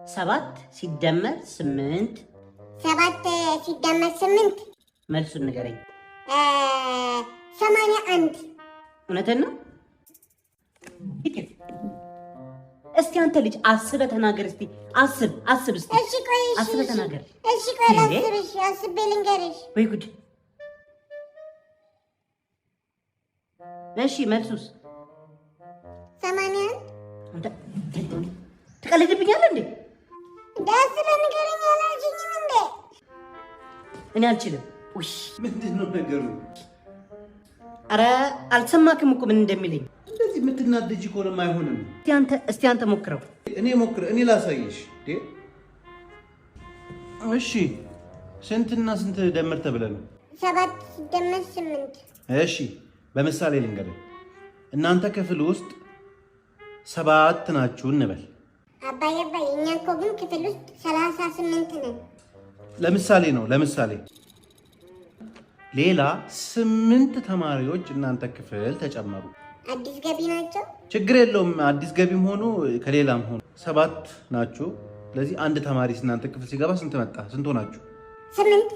ሰባት ሲደመር 8 ሰባት ሲደመር 8 መልሱን ንገረኝ። 81 እውነትን ነው? እስቲ አንተ ልጅ አስበህ ተናገር። እስቲ አስብ እስቲ። እሺ ቆይ አስበህ ተናገር። እሺ ቆይ ላስብሽ፣ አስቤ ልንገርሽ። ወይ ጉድ! እሺ መልሱስ? 81 አንተ ትቀልድብኛለህ እንዴ? ዳስበህ ንገረኝ አላልሽኝም እንዴ? እኔ አልችልም። ውይ ምንድነው ነገሩ? አረ አልሰማክም እኮ ምን እንደሚለኝ። እንደዚህ የምትናደጂ ከሆነም አይሆንም። እስቲ አንተ ሞክረው። እኔ ላሳይሽ። እሺ ስንትና ስንት ደምር ተብለህ ነው? 7 ሲደመር 8 እሺ በምሳሌ ልንገርህ። እናንተ ክፍል ውስጥ 7 ናችሁ እንበል። አባዬ እኛ እኮ ግን ክፍል ውስጥ 38 ነን። ለምሳሌ ሌላ 8 ተማሪዎች እናንተ ክፍል ተጨመሩ። አዲስ ገቢ ናቸው። ችግር የለውም። አዲስ ገቢም ሆኑ ከሌላም ሆኑ 7 ናችሁ። ስለዚህ አንድ ተማሪ እናንተ ክፍል ሲገባ ስንት መጣ? ስንት ሆናችሁ? 8።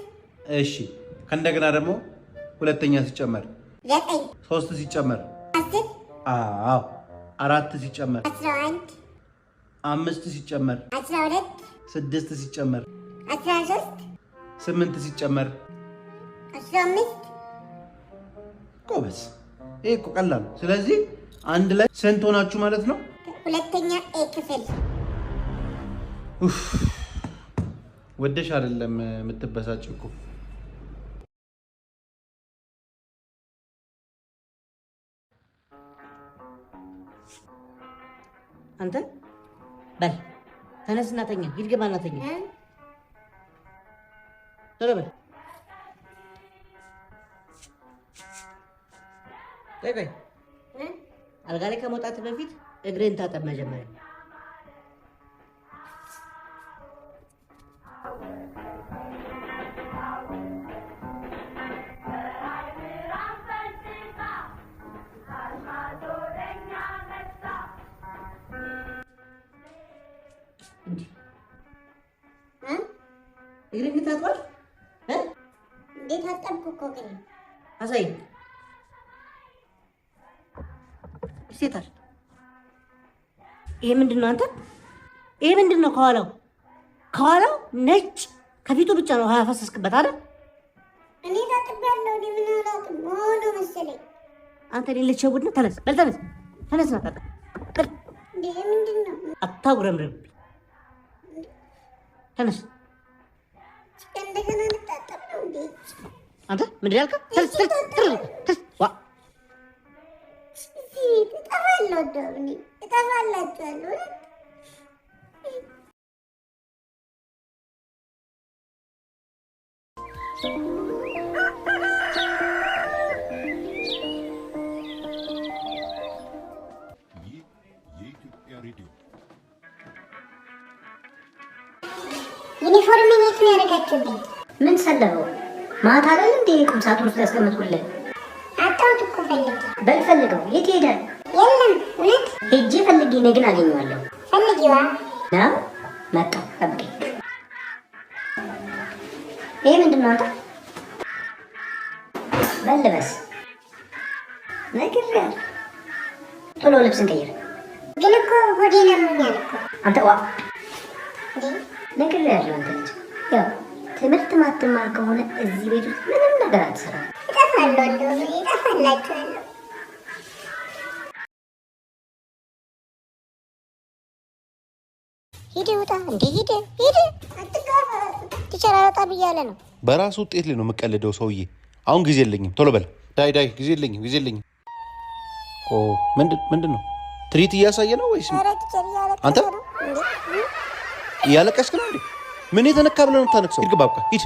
እሺ ከእንደገና ደግሞ ሁለተኛ ሲጨመር 9፣ 3 ሲጨመር 10፣ አዎ 4 ሲጨመር 11፣ 5 ሲጨመር 12፣ 6 ሲጨመር 13፣ 8 ሲጨመር 15። ጎበዝ። ይሄ እኮ ቀላል። ስለዚህ አንድ ላይ ስንት ሆናችሁ ማለት ነው? ሁለተኛ ኤ ክፍል። ወደሽ አይደለም የምትበሳጭ እኮ። አንተ በል ተነስና ተኛ። ሂድ ግባና ተኛ። ቶሎ በል። ቆይ አልጋ ላይ ከመውጣት በፊት እግሬን ታጠብ መጀመሪያ። እግሬን ታጥቧል? እንዴት አጠብኩ እኮ ግን አሳይ። ሴታል ይሄ ምንድነው? አንተ ይሄ ምንድነው? ከኋላው ነጭ ከፊቱ ብቻ ነው ያፈሰስክበት አይደል? እኔ ታጥቤያለሁ። እኔ ምን አላውቅም ሆኖ መሰለኝ። አንተ ሌለች ቡድን ተነስ፣ ተነስና ታጠብ። እንዴ ምንድነው? አታጉረምርም። ተነስ። እንደገና ልታጠብ ነው እንዴ? አንተ ምንድን ያልከው? ተነስ። ዋ እጠፋላችኋለሁ። ዩኒፎርሜን የት ነው ያደረጋችሁብኝ? ምን ሰለበው? ማታ ላይ እንዴ ቁም ሳጥን ውስጥ ያስቀምጥኩልህ? አጣሁት እኮ ፈልጌ። በል ፈልገው። የት ይሄዳል? የለም እውነት ሄጄ ፈልጌ እኔ ግን አገኘዋለሁ። ፈልጊዋ ነው መጣሁ። ጠብቀኝ። ይሄ ምንድን ነው? አንተ በል ልበስ። ነግሬሃለሁ። ቶሎ ልብስን ቀይር። ግን እኮ ሆዴን አሞኛል እኮ። አንተ ዋ ነግሬሃለሁ። አንተ ልጅ ያው ትምህርት ማትማር ከሆነ እዚህ ቤት ውስጥ ምንም ነገር አትሰራም። እጠፋላችኋለሁ። ሂድ ውጣ። እንዴ ሂድ አትጋፋ። ቲቸር አወጣ ብያለ ነው። በራሱ ውጤት ላይ ነው የምቀልደው ሰውዬ። አሁን ጊዜ የለኝም። ቶሎ በል ዳይ ጊዜ የለኝም። ኦ ምንድን ነው? ትሪት እያሳየ ነው ወይስ? አንተ እያለቀስክ ነው እንዴ? ምን የተነካ ብለህ ነው የምታነክሰው? ሂድ ግባ። በቃ ሂድ።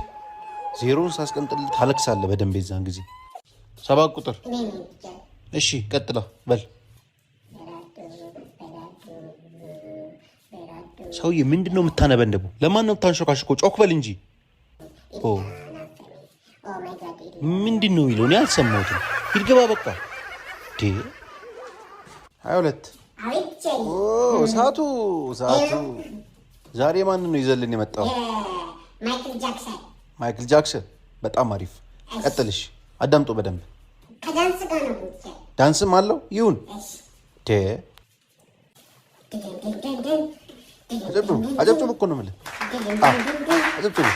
ዜሮን ሳስቀምጥልህ ታለቅሳለህ በደንብ የዛን ጊዜ። 7 ቁጥር እሺ፣ ቀጥላ በል። ሰውዬ ምንድን ነው የምታነበንደው? ለማን ነው የምታንሾካሽኮ? ጮክ በል እንጂ። ምንድን ነው የሚለው? እኔ አልሰማሁትም። ሂድ ግባ በቃ። 22 ሰዓቱ ዛሬ ማንን ነው ይዘልን የመጣው? ማይክል ጃክሰን። በጣም አሪፍ ቀጥልሽ። አዳምጦ በደንብ ከዳንስ ጋር ነው። ዳንስም አለው ይሁን። አጨብጭቡ እኮ ነው የምልህ። አጨብጭቡ።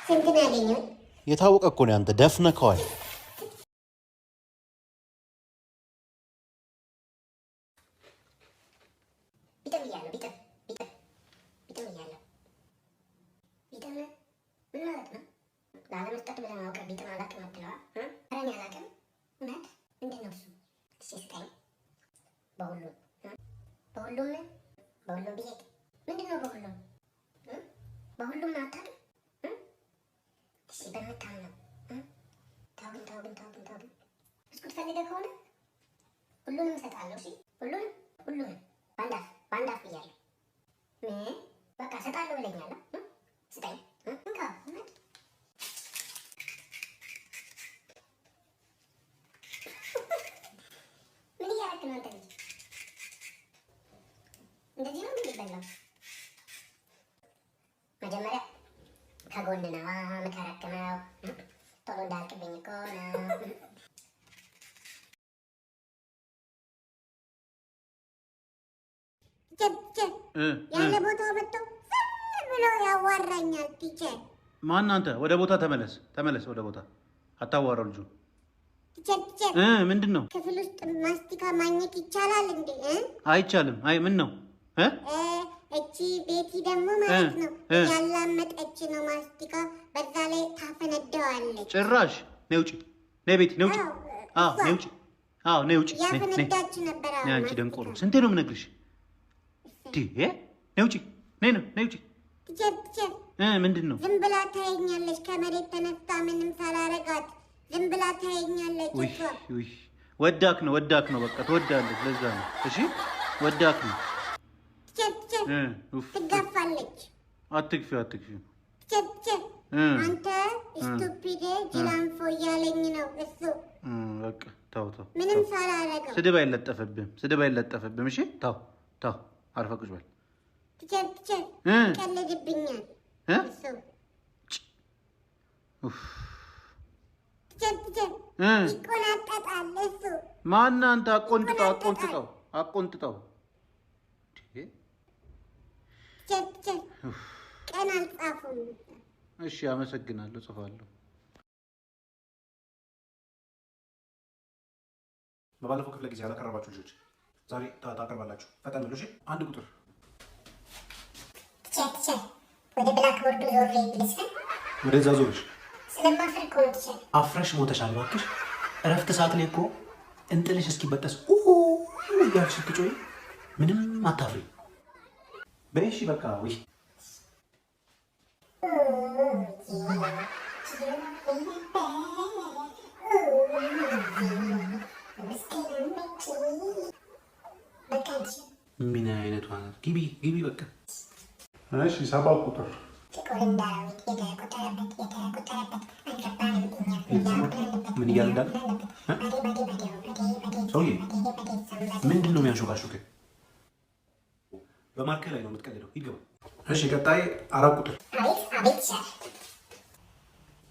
ስንት ነው ያገኘው? የታወቀ እኮ ነው። አንተ ደፍነከዋል። ሁሉንም እሰጣለሁ። እሺ ሁሉንም ባንዳፍ ብያለሁ። በቃ እሰጣለሁ ብለኛል። ስጠኝ። እንካ ምን እያደረክ ነው አንተ ልጅ? እንደዚህ ነው የሚበላው? መጀመሪያ ከጎን ነው የምከረክመው። ቶሎ እንዳልክብኝ እኮ ነው። ያለ ቦታው መጥቶ ዝም ብሎ ያዋራኛል። ቲቸር ማን አንተ? ወደ ቦታ ተመለስ ወደ ቦታ። አታዋራው ልጁ። ቲቸር ምንድን ነው? ክፍል ውስጥ ማስቲካ ማግኘት ይቻላል እንዴ? አይቻልም። ምን ነው? እቺ ቤቲ ደግሞ ማለት ነው ያላመጠች ነው ማስቲካ። በዛ ላይ ታፈነደዋለች። ጭራሽ ነይ ውጪ። ነይ ቤቲ ነይ ውጪ። ነይ ውጪ። ነይ ውጪ። ያፈነዳች ነበር። አንቺ ደንቆሮ ስንቴ ነው የምነግርሽ? ነይ ውጪ። ነይ ውጪ። ቲቸር ምንድን ነው? ዝም ብላ ታየኛለች። ከመሬት ተነስታ ምንም ሳላረጋት ዝም ብላ ታየኛለች። ወዳክ ነው። በቃ ትወዳለች። ለዛ ነው። እሺ ወዳክ ነው። ቲቸር ትጋፋለች። አትግፊው። ቲቸር አንተ ስቱፒድ ጅላንፎ እያለኝ ነው እሱ። በቃ ተው። ምንም ሳላረገው ስድብ አይለጠፍብም። እሺ ተው። አርፈህ ቁጭ በል። ቲቸር ይቀልድብኛል እሱ። ቲቸር ይቆናጠጣል እሱ። ማነህ አንተ? አቆንጥጠው። ቲቸር ቀን አልጻፉም። እሺ አመሰግናለሁ፣ ጽፋለሁ። በባለፈው ክፍለ ጊዜ ያላቀረባችሁ ልጆች ዛሬ ታቀርባላችሁ። ፈጠን ብሎ አንድ ቁጥር ቲቸር ወደ ብላክቦርዱ ዞር ብለሽ ወደዛ ዞርሽ። ስለማፍር እኮ ነው ቲቸር። አፍረሽ ሞተሻል እባክሽ። እረፍት ሰዓት ላይ እኮ እንጥልሽ እስኪበጠስ እያልሽ ስትጮይ ምንም አታፍሪ። በይሽ በቃ ወይ ምን አይነቷ ናት? ግቢ በቃ። እሺ 7 ቁጥር ምን እያለ እንዳለ ሰውዬ ምንድን ነው የሚያንሾካሾክ? በማርከር ላይ ነው የምትቀልደው። ይገባ። እሺ ቀጣይ 4 ቁጥር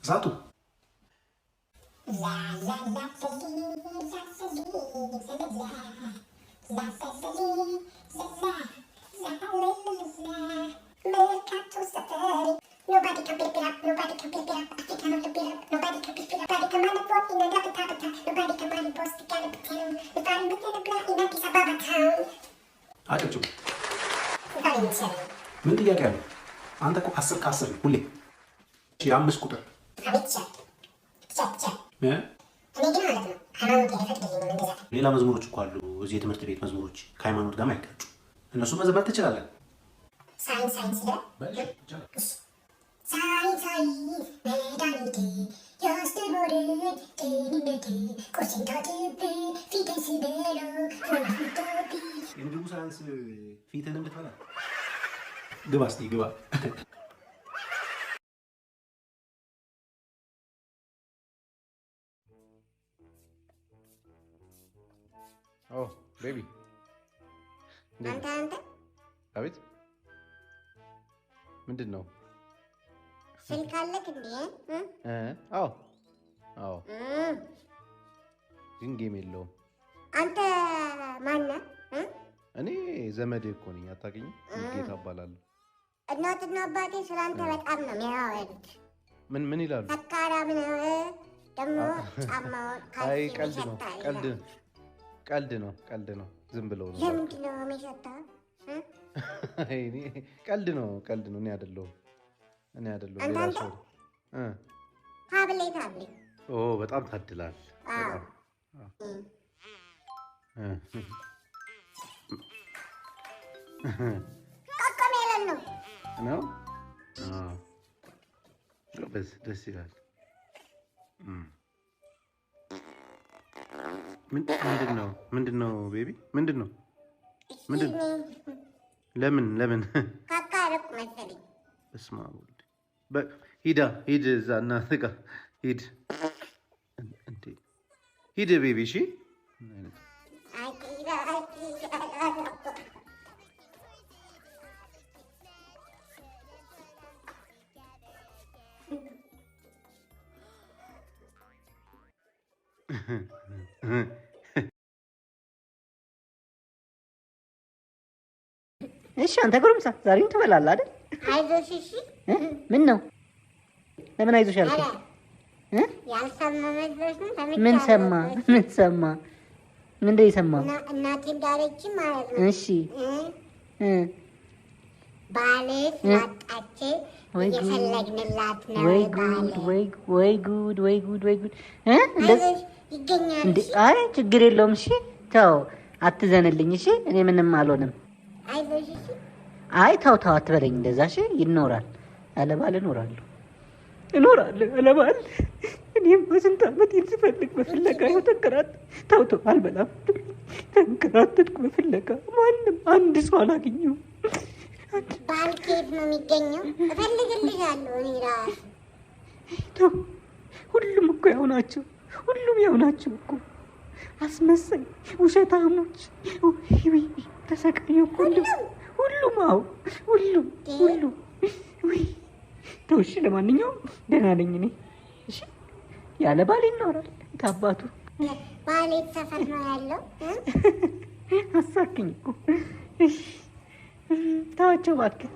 እሳቱ አጨብጭቡ። ምን ጥያቄ አለው? አንተ እኮ 10 ከ10 ሁሌ። 5 ቁጥር ሌላ መዝሙሮች እኮ አሉ እዚህ የትምህርት ቤት መዝሙሮች ከሃይማኖት ጋር አይጋጩ። እነሱ መዘመር ትችላለን። የምግቡ ሳያንስ ፊትህን እንድትበላ ግባ። እስኪ ግባ። ኦ ቤቢ አንተ አቤት ምንድን ነው ስልክ አለክ እንዴ? አዎ አዎ ግን ጌም የለውም። አንተ ማነህ? እኔ ዘመዴ እኮ ነኝ። አታውቅኝም? ጌታ እባላለሁ። እናትና አባቴ ስላንተ በጣም ነው የሚያወሩት። ምን ይላሉ? ሰካራም ነው ደግሞ ጫማው አይ ቀልድ ነው። ዝም ብለው ነው። ለምንድን ነው የሚሸተው? ቀልድ ነው። እኔ አይደለሁም ሌላ ሰው። ታብሌት ኦ በጣም ታድላል። ቆቆም ያለን ነው ጎበዝ፣ ደስ ይላል። ምንድን ነው ቤቢ? ምንድን ነው? ለምን ካካ አደረኩ መሰለኝ። እስማ ሂድ እዛ እናትህ ጋር ሂድ ቤቢ። እሺ እሺ አንተ ጎረምሳ ዛሬም ትበላለህ አይደል? አይዞሽ። እሺ ምን ነው? ለምን አይዞሽ አልከኝ? ያልሰማ መስሎሽ ነው? ምን ሰማ? ምንድን የሰማው? እናቴ እንዳለች ማለት ነው። እሺ ባልሽ ላጣች እየፈለግንላት ነው። ወይ ጉድ ይገኛል። አይ ችግር የለውም። እሺ ተው አትዘንልኝ። እሺ እኔ ምንም አልሆንም። አይዞሽ። እሺ አይ ተው አትበለኝ እንደዛ። እሺ ይኖራል አለባል እኖራለሁ አለባል። እኔም በስንት ዓመት ስፈልግ በፍለጋ ይኸው ተው አልበላም። ተንከራተትኩ በፍለጋ ማንም አንድ ሰው አላገኘሁም። ባል ከየት ነው የሚገኘው? እፈልግልሻለሁ እኔ እራሱ። ተው ሁሉም እኮ ያው ናቸው እኮ አስመሳይ ውሸታሞች። ተሰቃዩ እኮ ሁሉም። አዎ ሁሉም። ተው እሺ። ለማንኛውም ደህና ነኝ እኔ። እሺ ያለ ባል ይኖራል ታባቱ። ባል የት ሰፈር ነው ያለው? አሳክኝ እኮ። እሺ ተዋቸው እባክህ።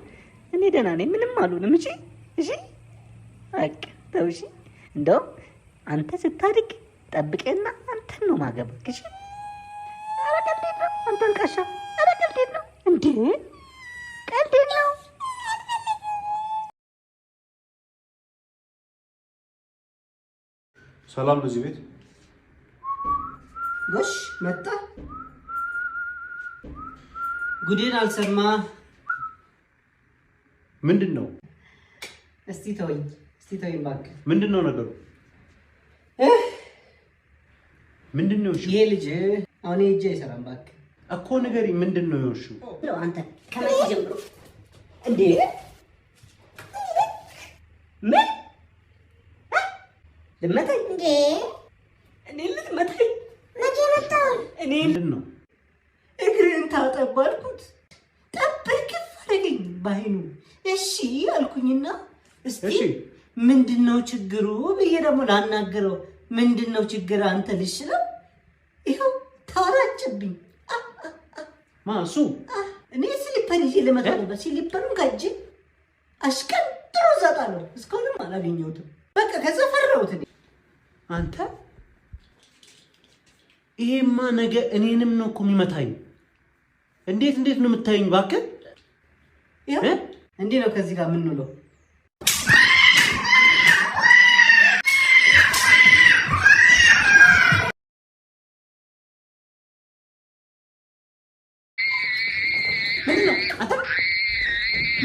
እኔ ደህና ነኝ፣ ምንም አልሆንም። እሺ በቃ ተው እሺ። እንደውም አንተ ስታድግ ጠብቄና አንተን ነው ማገባክ። እሺ ኧረ ቀልዴን ነው አንተን ቀሻ። ኧረ ቀልዴን ነው እንዴ ቀልዴን ነው። ሰላም በዚህ ቤት ጎሽ መጣ። ጉዴን አልሰማ። ምንድን ነው? እስቲ ተወኝ እባክህ። ምንድን ነው ነገሩ? ምንድን ነው? ይሄ ልጅ አሁን እጄ አይሰራም። እባክህ እኮ ንገሪኝ፣ ምንድን ነው የሆንሽው? አንተ ከመቼ ጀምሮ እንዴ? ምን ልመታኝ እንዴ? እኔ ልትመታኝ? መቼ መጣሁ? እኔ ምንድን ነው? እግርህን ታጠብ አልኩት፣ ጠብቅ አደረገኝ ባይኑ። እሺ አልኩኝና እስቲ ምንድን ነው ችግሩ ብዬ ደግሞ ላናገረው። ምንድን ነው ችግር አንተ ልጅ ነው? ይኸው ታራጭብኝ። ማሱ እኔ ስሊፐር ይዤ ልመታ ነበር። ስሊፐሩን ከእጄ አሽቀንጥሮ እሰጣለሁ። እስካሁንም አላገኘሁትም። በቃ ከዛ ፈራሁት። አንተ ይሄማ ነገ እኔንም ነው እኮ የሚመታኝ። እንዴት ነው የምታየኝ? እባክህ እንዲህ ነው ከዚህ ጋር የምንውለው።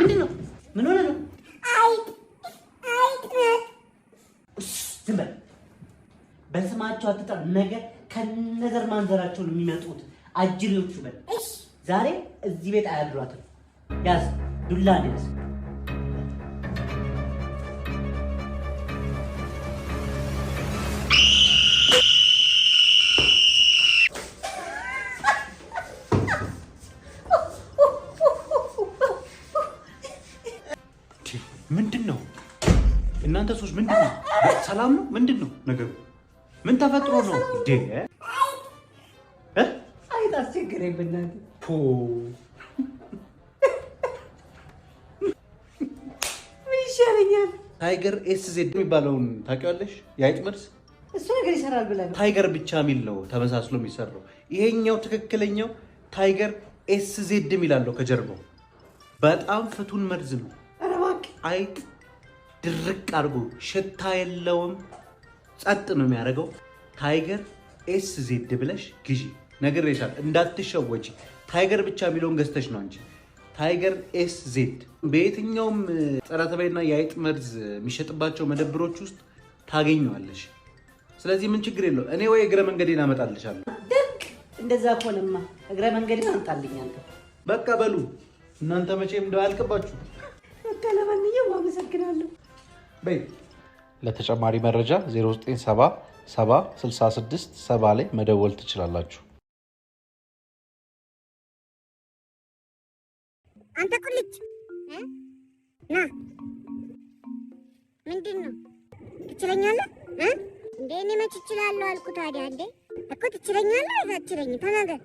ምንድን ነው? ምን ሆነ ነው? ዝም በል። በስማቸው አትጠራ። ነገ ከነዘር ማንዘራቸው ነው የሚመጡት አጅሬዎቹ። በል ዛሬ እዚህ ቤት አያድሯትም። ያዝ ዱላ ያዝ። ሰላም ነው? ምንድነው ነገሩ? ምን ተፈጥሮ ነው እንዴ? አይጥ አስቸገረኝ በእናትህ። ፖ ምን ይሻለኛል? ታይገር ኤስዜድ የሚባለውን ታውቂዋለሽ? የአይጥ መርዝ እሱ ነገር ይሰራል ብለህ ነው? ታይገር ብቻ የሚል ነው ተመሳስሎ የሚሰራው። ይሄኛው ትክክለኛው ታይገር ኤስዜድ የሚላለው ከጀርባው በጣም ፍቱን መርዝ ነው። ኧረ እባክህ አይጥ ድርቅ አድርጎ ሽታ የለውም፣ ጸጥ ነው የሚያደርገው። ታይገር ኤስዜድ ብለሽ ግዢ። ነግሬሻለሁ እንዳትሸወጂ። ታይገር ብቻ የሚለውን ገዝተሽ ነው እንጂ ታይገር ኤስዜድ በየትኛውም ጸረ ተባይና የአይጥ መርዝ የሚሸጥባቸው መደብሮች ውስጥ ታገኘዋለሽ። ስለዚህ ምን ችግር የለው። እኔ ወይ እግረ መንገዴን አመጣልሻለሁ። ደግ እንደዛ ከሆነማ እግረ መንገዴን አምጣልኛል። በቃ በሉ እናንተ መቼም እንደው አያልቅባችሁ። በቃ ለማንኛውም አመሰግናለሁ። በይ ለተጨማሪ መረጃ 0970 70 66 70 ላይ መደወል ትችላላችሁ። አንተ ቁልጭ ና ምንድን ነው ትችለኛለህ እንዴ? እኔ መች እችላለሁ አልኩ። ታዲያ እንዴ እኮ ትችለኛለህ ወይስ አትችለኝም? ተናገር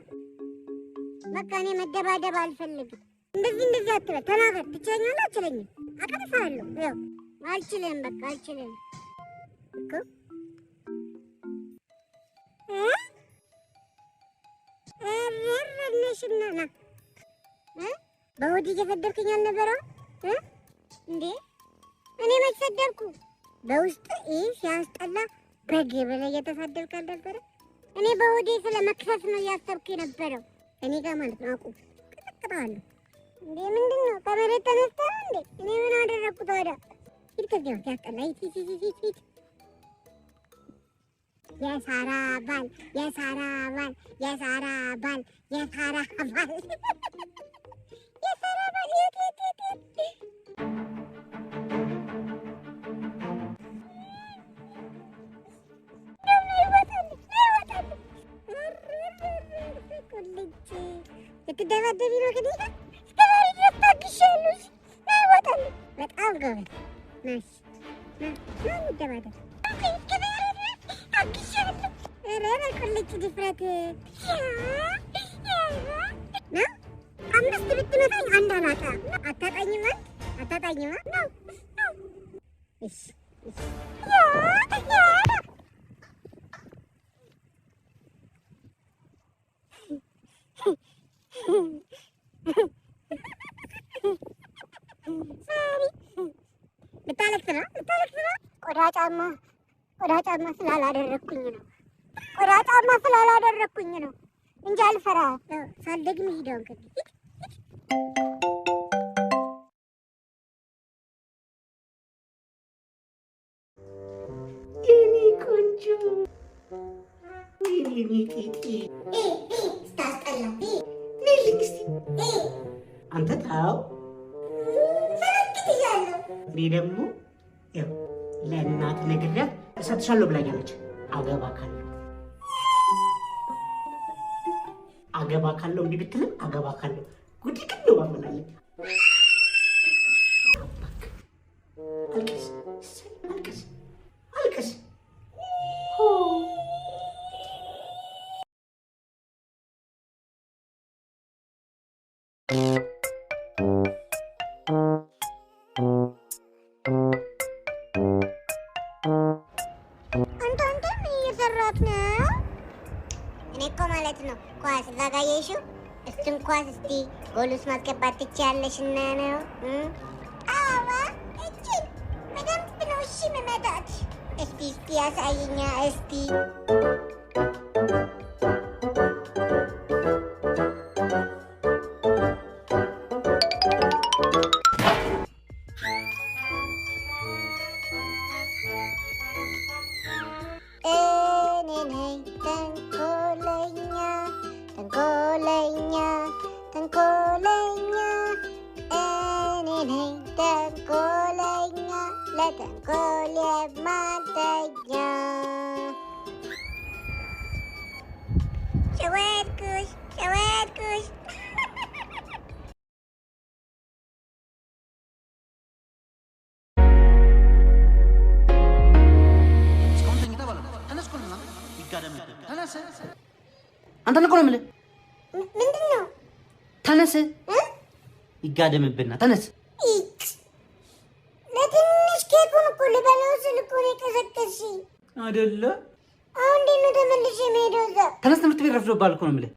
በቃ። እኔ መደባደብ አልፈልግም። እንደዚህ አትበል። ተናገር። ትችለኛለህ አትችለኝም? አቀጥፋለሁ። ያው አልችልም፣ በቃ አልችልም እኮ ረነሽና ና በሆድ እየፈደርክኝ አልነበረም እንዴ? እኔ መች ሰደርኩ? በውስጥ ይህ ሲያስጠላ በግ ብለህ እየተሳደብክ አልነበረ? እኔ በሆዴ ስለ መክሰስ ነው እያሰብክ የነበረው እኔ ጋር ማለት ነው። አቁም፣ ቅጥቅጣለሁ እንዴ! ምንድን ነው ከመሬት ተነስተህ ነው እንዴ? እኔ ምን አደረግኩ ታዲያ? ሂድ ከዚህ ነው ሲያስጠላ። ሂድ። የሳራ ባል የሳራ ባል የሳራ ባል የሳራ ባል የሳራ ባል ልትደባደቢ ነው ግን እስከዛሬ ድረስ ታግሻለሁ። አይወጣልም። በጣም ጎበዝ ናሽ። እንደባደብ ታግሻለሁ። ኧረ ቁልጭ ድፍረት ና 5 ብትመታኝ 1 አላጣም። አታጣኝም ነው። እሺ ልታለቅስ ነው? ቆዳ ጫማ ስላላደረግኩኝ ነው እንጂ አልፈራህም። ሳልደግም ሂደው እንግዲህ የኔ ቆንጆ የኔ ጤጤ ስታስጠላ ልልክ እስኪ አንተ ታው እያለሁ እኔ ደግሞ ያው ለእናት ነግሬያት እሰጥሻለሁ ብላኛለች። አገባ ካለው እንዲህ ብትልም አገባ ካለው ጉድ ግን ነው ባመናለች። አልቅስ አንተ ምን እየሰራህ ነው? እኔ እኮ ማለት ነው ኳስ እዛ ጋ ያየሽው እሱን ኳስ እስቲ ጎል ውስጥ ማስገባት ትችያለሽ እና ነው። አዋ እቺን በደንብ ነው እሺ መመታት። እስቲ ያሳይኛ እስቲ ለተንኮል የማልተኛ ሸወድኩሽ አንተ እኮ ነው የምልህ። ምንድን ነው? ተነስ፣ ይጋደምብና ተነስ። ለትንሽ ኬኩን እኮ ልበላው ስል እኮ ነው የቀሰቀስሽኝ አይደለ? አሁን እንዴት ነው ተመልሼ የምሄደው እዛ? ተነስ፣ ትምህርት ቤት ረፍዶብሃል እኮ ነው የምልህ።